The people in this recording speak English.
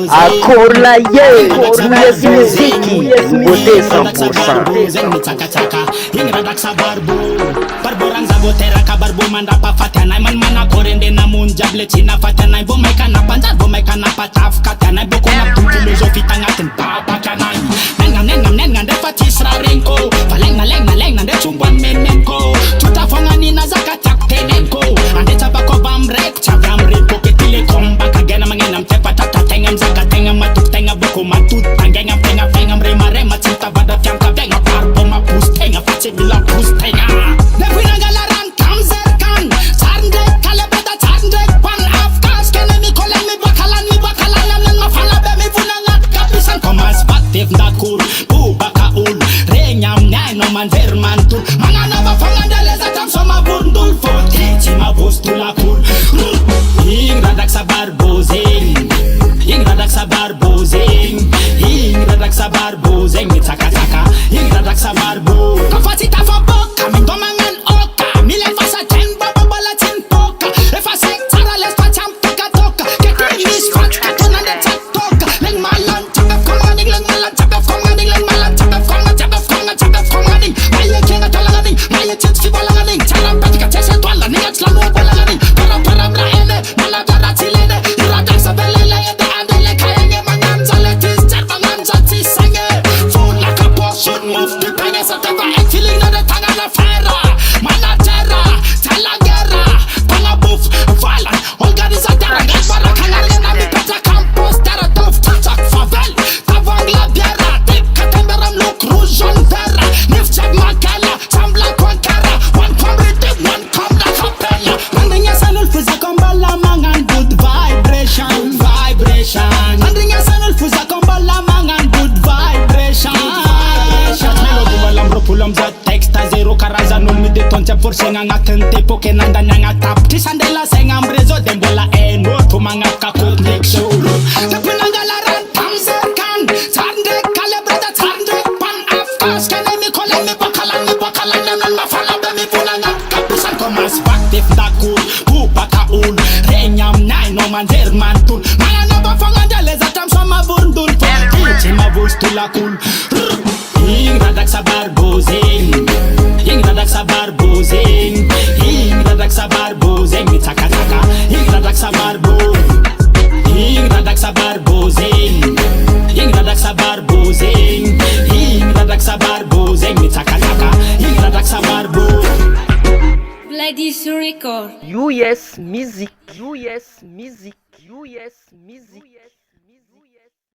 Akorlaye, yes muziki, nouveauté 100%. Mitsakatsaka, ingradaksa barbo. Barborang zabotera ka barbo mandapa fatana man mana korende na munjable china fatana bo mekana panda bo mekana pataf katana bo kona filosofi tangatin papa kanai. Nenga de fatisra renko, palenga lenga de chumban menenko. Tuta fangani na zakatak tenenko. Ande tabako bamrek chabram renko ketile komba kagena mangenam tepatata tengam zakatengam matuk tenga boko matut tangengam tenga rema cinta bada fianka benga parbo ma pus tenga face bila pus tenga. Nepina galaran kamzerkan charnde kalebeda charnde pan afkas kenemi kolemi bakalan nan mafala be mi funangat kapisan komas patif ndakur bu bakaul renyam nyai no man vermantur mangana bafangandele zatam soma bundul foti ma postula kur ingradak sabar bozing ingradak sabar bozing ingradak sabar bozing Mitsakatsaka ingradak sabar bo kafati tafaboka mindomangan oka mile fasa ten baba bala ten poka if I say tarales pacham toka get this fat katuna de toka leng malan chapef komanding leng malan chapef komanding leng malan chapef komanding maye kenga tolangading maye chits fi balangading chalam patika chese twala ni achla no balangading para braene mala dara tilene iradak sabelele de andele kayenge mangan zaletis terbangan zati sange full like a portion move the penga satava feeling na de tangana fera mana terra tala guerra panga buff vala organizadora para kanale na mi petra campus terra tof tak favel tavang la biera tip katemberam look rouge on terra nif check makala sambla konkara one comrade one come la capella mandinga sanul fuza kombala mangan good vibration mandinga sanul fuza kombala mangan good vibration melody walam ropulam za texta zero karaza nul mi de tonche for senga ngakente poke nanda nyanga tap tisandela senga mbrezo dembola eno to manga ka connection tapinanga la ran kamzerkan charnde kalebrada charnde pan afkas kenemi kolemi bakalan nan mafala be mi funanga kapisan komas baktif ndakur bu bakaul renyam nai no man vermantur mana no bafangandele zatam soma bundul foti ma postula kul ingradak sabar bozing ingradak sabar bozing ingradak sabar bozing Mitsakatsaka ingradak sabar bo ingradak sabar bozing ingradak sabar bozing ingradak sabar bozing Mitsakatsaka ingradak sabar bo Ladies record. US music.